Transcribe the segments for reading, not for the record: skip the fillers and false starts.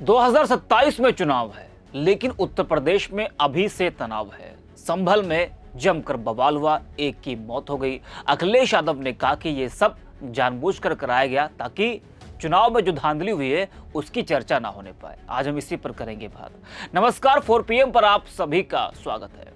2027 में चुनाव है, लेकिन उत्तर प्रदेश में अभी से तनाव है। संभल में जमकर बवाल हुआ, एक की मौत हो गई। अखिलेश यादव ने कहा कि ये सब जानबूझकर कराया गया ताकि चुनाव में जो धांधली हुई है उसकी चर्चा ना होने पाए। आज हम इसी पर करेंगे बात। नमस्कार, 4 PM पर आप सभी का स्वागत है।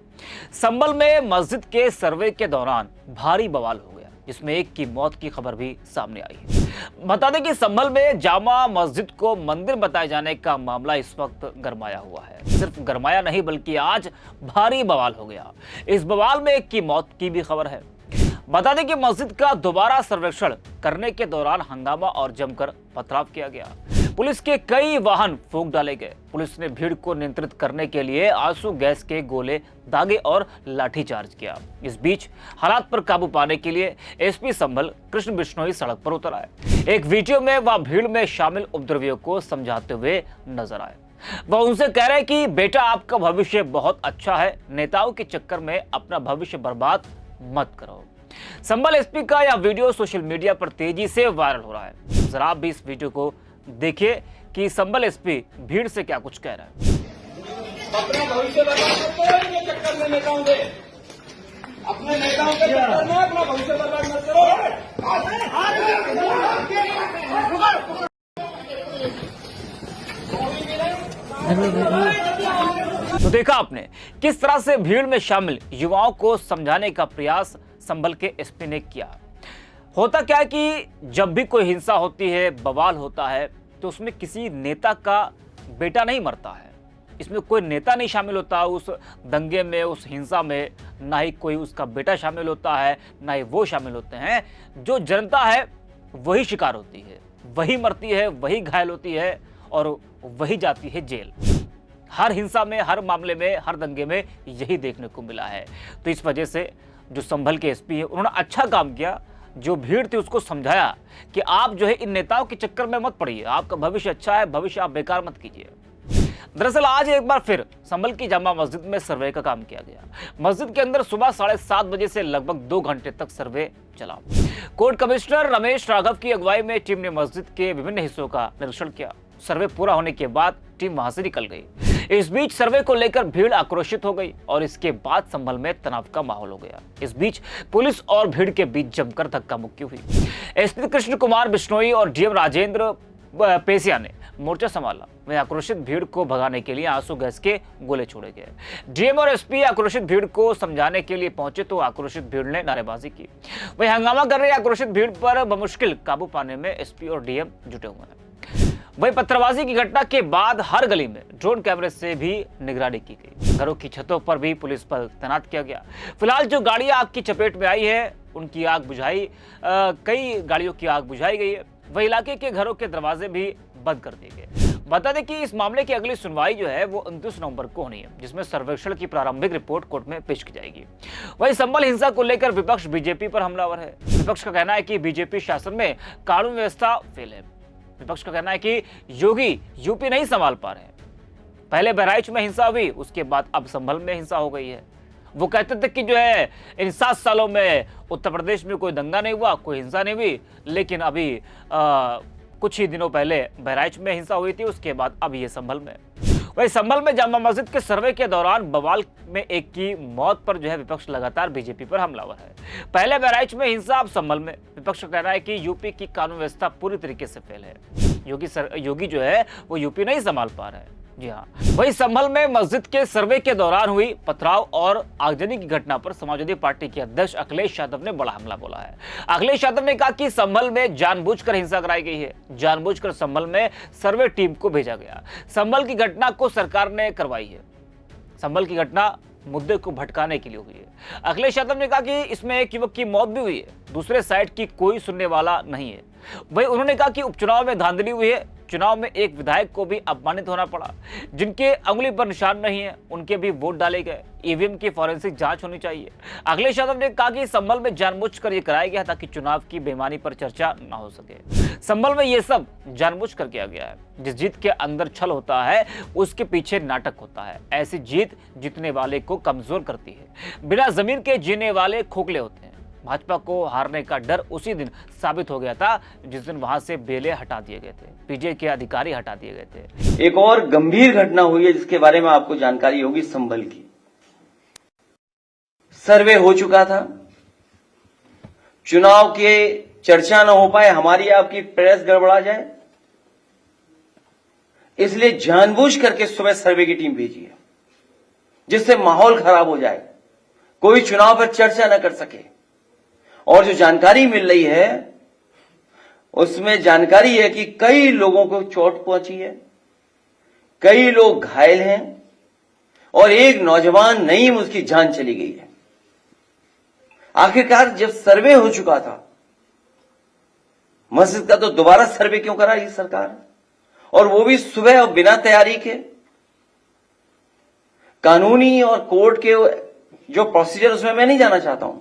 संभल में मस्जिद के सर्वे के दौरान भारी बवाल हो गया, जिसमें एक की मौत की खबर भी सामने आई है। बता दें कि संभल में जामा मस्जिद को मंदिर बताए जाने का मामला इस वक्त गरमाया हुआ है। सिर्फ गरमाया नहीं, बल्कि आज भारी बवाल हो गया। इस बवाल में एक की मौत की भी खबर है। बता दें कि मस्जिद का दोबारा सर्वेक्षण करने के दौरान हंगामा और जमकर पथराव किया गया। पुलिस के कई वाहन फूंक डाले गए। पुलिस ने भीड़ को नियंत्रित करने के लिए आंसू गैस के गोले दागे और लाठीचार्ज किया। इस बीच हालात पर काबू पाने के लिए एसपी संभल कृष्ण बिश्नोई सड़क पर उतर आए। एक वीडियो में वह भीड़ में शामिल उपद्रवियों को समझाते हुए नजर आए। वह उनसे कह रहे हैं कि बेटा, आपका भविष्य बहुत अच्छा है, नेताओं के चक्कर में अपना भविष्य बर्बाद मत करो। संभल एसपी का यह वीडियो सोशल मीडिया पर तेजी से वायरल हो रहा है। जरा आप भी इस वीडियो को देखिए कि संभल एसपी भीड़ से क्या कुछ कह रहा है। अपना भविष्य बर्बाद मत करो इनके चक्कर में, नेताओं के अपने नेताओं के चक्कर में अपना भविष्य बर्बाद मत करो। तो देखा आपने किस तरह से भीड़ में शामिल युवाओं को समझाने का प्रयास संभल के एसपी ने किया। होता क्या है कि जब भी कोई हिंसा होती है, बवाल होता है, तो उसमें किसी नेता का बेटा नहीं मरता है। इसमें कोई नेता नहीं शामिल होता उस दंगे में, उस हिंसा में। ना ही कोई उसका बेटा शामिल होता है, ना ही वो शामिल होते हैं। जो जनता है वही शिकार होती है, वही मरती है, वही घायल होती है और वही जाती है जेल। हर हिंसा में, हर मामले में, हर दंगे में यही देखने को मिला है। तो इस वजह से जो संभल के एसपी है, उन्होंने अच्छा काम किया। जो भीड़ थी उसको समझाया कि आप जो है इन नेताओं के चक्कर में मत पड़िए, आपका भविष्य अच्छा है, भविष्य आप बेकार मत कीजिए। दरअसल आज एक बार फिर संभल की जामा मस्जिद में सर्वे का काम किया गया। मस्जिद के अंदर सुबह 7:30 बजे से लगभग 2 घंटे तक सर्वे चला। कोर्ट कमिश्नर रमेश राघव की अगुवाई में टीम ने मस्जिद के विभिन्न हिस्सों का निरीक्षण किया। सर्वे पूरा होने के बाद टीम वहां से निकल गई। इस बीच सर्वे को लेकर भीड़ आक्रोशित हो गई और इसके बाद संभल में तनाव का माहौल हो गया। इस बीच पुलिस और भीड़ के बीच जमकर धक्का मुक्की हुई। एसपी कृष्ण कुमार बिश्नोई और डीएम राजेंद्र पेसिया ने मोर्चा संभाला। वहीं आक्रोशित भीड़ को भगाने के लिए आंसू गैस के गोले छोड़े गए। डीएम और एसपी आक्रोशित भीड़ को समझाने के लिए पहुंचे तो आक्रोशित भीड़ ने नारेबाजी की। वहीं हंगामा कर रही आक्रोशित भीड़ पर बमुश्किल काबू पाने में एसपी और डीएम जुटे हुए हैं। वहीं पत्थरबाजी की घटना के बाद हर गली में ड्रोन कैमरे से भी निगरानी की गई। घरों की छतों पर भी पुलिस बल तैनात किया गया। फिलहाल जो गाड़ियां आग की चपेट में आई है उनकी आग बुझाई, कई गाड़ियों की आग बुझाई गई है। वही इलाके के घरों के दरवाजे भी बंद कर दिए गए। बता दें कि इस मामले की अगली सुनवाई जो है वो 29 नवंबर को होनी है, जिसमें सर्वेक्षण की प्रारंभिक रिपोर्ट कोर्ट में पेश की जाएगी। वहीं संभल हिंसा को लेकर विपक्ष बीजेपी पर हमलावर है। विपक्ष का कहना है कि बीजेपी शासन में कानून व्यवस्था फेल है। विपक्ष का कहना है कि योगी यूपी नहीं संभाल पा रहे हैं। पहले बहराइच में हिंसा हुई, उसके बाद अब संभल में हिंसा हो गई है। वो कहते थे कि जो है इन 7 सालों में उत्तर प्रदेश में कोई दंगा नहीं हुआ, कोई हिंसा नहीं हुई, लेकिन अभी कुछ ही दिनों पहले बहराइच में हिंसा हुई थी, उसके बाद अब ये संभल में। वही संभल में जामा मस्जिद के सर्वे के दौरान बवाल में एक की मौत पर जो है विपक्ष लगातार बीजेपी पर हमलावर है। पहले बहराइच में हिंसा, अब संभल में। विपक्ष का कहना है कि यूपी की कानून व्यवस्था पूरी तरीके से फेल है। योगी जो है वो यूपी नहीं संभाल पा रहे हैं। जी हाँ, वही संभल में मस्जिद के सर्वे के दौरान हुई पथराव और आगजनी की घटना पर समाजवादी पार्टी के अध्यक्ष अखिलेश यादव ने बड़ा हमला बोला है। अखिलेश यादव ने कहा कि संभल में जानबूझकर हिंसा कराई गई है, जानबूझकर संभल में सर्वे टीम को भेजा गया। संभल की घटना को सरकार ने करवाई है। संभल की घटना मुद्दे को भटकाने के लिए हुई है। अखिलेश यादव ने कहा कि इसमें एक युवक की मौत भी हुई है, दूसरे साइड की कोई सुनने वाला नहीं है। वही उन्होंने कहा कि उपचुनाव में धांधली हुई है। चुनाव में एक विधायक को भी अपमानित होना पड़ा। जिनके अंगुली पर निशान नहीं है उनके भी वोट डाले गए। ईवीएम की फॉरेंसिक जांच होनी चाहिए। अखिलेश यादव ने कहा कि संभल में जानबूझकर यह कराया गया ताकि चुनाव की बेईमानी पर चर्चा न हो सके। संभल में यह सब जानबूझकर किया गया है। जिस जीत के अंदर छल होता है उसके पीछे नाटक होता है। ऐसी जीत जीतने वाले को कमजोर करती है। बिना जमीन के जीने वाले खोखले होते हैं। भाजपा को हारने का डर उसी दिन साबित हो गया था जिस दिन वहां से बेले हटा दिए गए थे, पीजे के अधिकारी हटा दिए गए थे। एक और गंभीर घटना हुई है जिसके बारे में आपको जानकारी होगी, संभल की। सर्वे हो चुका था, चुनाव के चर्चा न हो पाए, हमारी आपकी प्रेस गड़बड़ा जाए, इसलिए जानबूझ करके सुबह सर्वे की टीम भेजी है जिससे माहौल खराब हो जाए, कोई चुनाव पर चर्चा न कर सके। और जो जानकारी मिल रही है उसमें जानकारी है कि कई लोगों को चोट पहुंची है, कई लोग घायल हैं और एक नौजवान नईम उसकी जान चली गई है। आखिरकार जब सर्वे हो चुका था मस्जिद का, तो दोबारा सर्वे क्यों करा ये सरकार, और वो भी सुबह और बिना तैयारी के। कानूनी और कोर्ट के जो प्रोसीजर उसमें मैं नहीं जाना चाहता हूं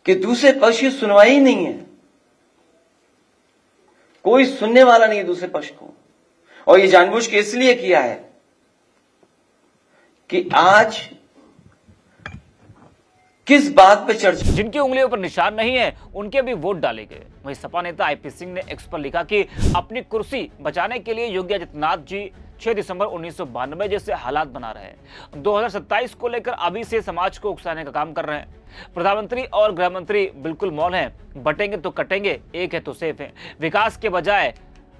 कि दूसरे पक्ष की सुनवाई ही नहीं है, कोई सुनने वाला नहीं है दूसरे पक्ष को। और ये जानबूझ के इसलिए किया है कि आज किस बात पे चर्चा। जिनकी उंगलियों पर निशान नहीं है उनके भी वोट डाले गए। वहीं सपा नेता आईपी सिंह ने एक्स पर लिखा कि अपनी कुर्सी बचाने के लिए योगी आदित्यनाथ जी 6 दिसंबर 1992 जैसे हालात बना रहे हैं। 2027 को लेकर अभी से समाज को उकसाने का काम कर रहे हैं। प्रधानमंत्री और गृह मंत्री बिल्कुल मौन है, बटेंगे तो कटेंगे, एक है तो सेफ है। विकास के बजाय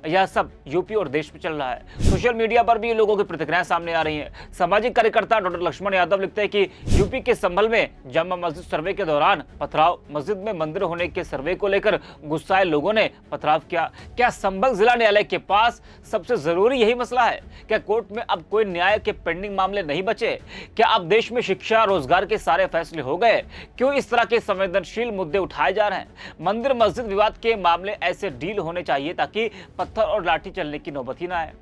यह सब यूपी और देश में चल रहा है। सोशल मीडिया पर भी लोगों की प्रतिक्रियाएं सामने आ रही हैं। सामाजिक कार्यकर्ता डॉक्टर लक्ष्मण यादव लिखते हैं कि यूपी के संभल में जामा मस्जिद सर्वे के दौरान पथराव, मस्जिद में मंदिर होने के सर्वे को लेकर गुस्साए लोगों ने पथराव किया। क्या संभल जिला न्यायालय के पास सबसे जरूरी यही मसला है? क्या कोर्ट में अब कोई न्याय के पेंडिंग मामले नहीं बचे? क्या अब देश में शिक्षा, रोजगार के सारे फैसले हो गए? क्यों इस तरह के संवेदनशील मुद्दे उठाए जा रहे हैं? मंदिर मस्जिद विवाद के मामले ऐसे डील होने चाहिए ताकि और लाठी चलने की नौबत ही ना आए।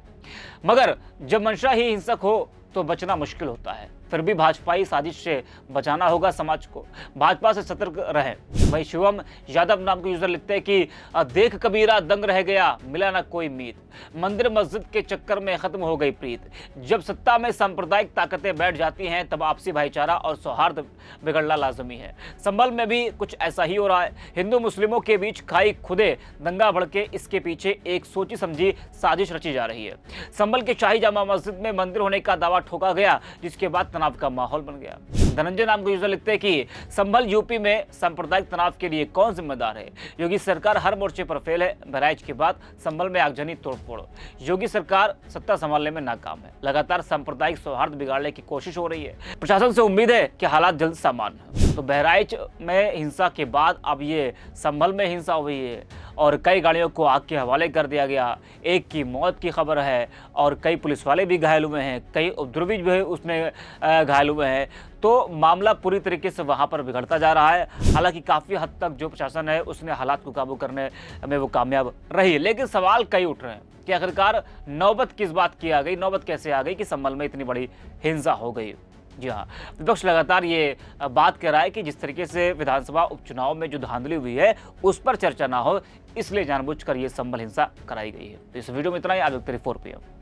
मगर जब मंशा ही हिंसक हो तो बचना मुश्किल होता है। फिर भी भाजपाई साजिश से बचाना होगा समाज को। भाजपा से सतर्क रहें। वही शिवम यादव नाम के यूजर लिखते हैं कि देख कबीरा दंग रह गया, मिला ना कोई मीत, मंदिर मस्जिद के चक्कर में खत्म हो गई प्रीत। जब सत्ता में सांप्रदायिक ताकतें बैठ जाती हैं तब आपसी भाईचारा और सौहार्द बिगड़ना लाजमी है। संभल में भी कुछ ऐसा ही हो रहा है। हिंदू मुस्लिमों के बीच खाई खुदे दंगा भड़के, इसके पीछे एक सोची समझी साजिश रची जा रही है। संभल के शाही जामा मस्जिद में मंदिर होने का दावा ठोका गया, जिसके बाद तनाव का माहौल बन गया। धनंजय नाम के यूजर लिखते हैं कि संभल यूपी में सांप्रदायिक तनाव के लिए कौन जिम्मेदार है? योगी सरकार हर मोर्चे पर फेल है। बहराइच के बाद संभल में आगजनी तोड़फोड़, योगी सरकार सत्ता संभालने में नाकाम है। लगातार सांप्रदायिक सौहार्द बिगाड़ने की कोशिश हो रही है। प्रशासन से उम्मीद है कि हालात जल्द सामान्य हो। तो बहराइच में हिंसा के बाद अब ये संभल में हिंसा हुई है और कई गाड़ियों को आग के हवाले कर दिया गया। एक की मौत की खबर है और कई पुलिस वाले भी घायल हुए हैं, कई उपद्रवी भी उसमें घायल हुए हैं। तो मामला पूरी तरीके से वहां पर बिगड़ता जा रहा है। हालांकि काफ़ी हद तक जो प्रशासन है उसने हालात को काबू करने में वो कामयाब रही, लेकिन सवाल कई उठ रहे हैं कि आखिरकार नौबत किस बात की आ गई, नौबत कैसे आ गई कि संभल में इतनी बड़ी हिंसा हो गई। जी हाँ, विपक्ष लगातार ये बात कर रहा है कि जिस तरीके से विधानसभा उपचुनाव में जो धांधली हुई है उस पर चर्चा ना हो, इसलिए जानबूझकर ये संभल हिंसा कराई गई है। तो इस वीडियो में इतना ही। आज 3 4 PM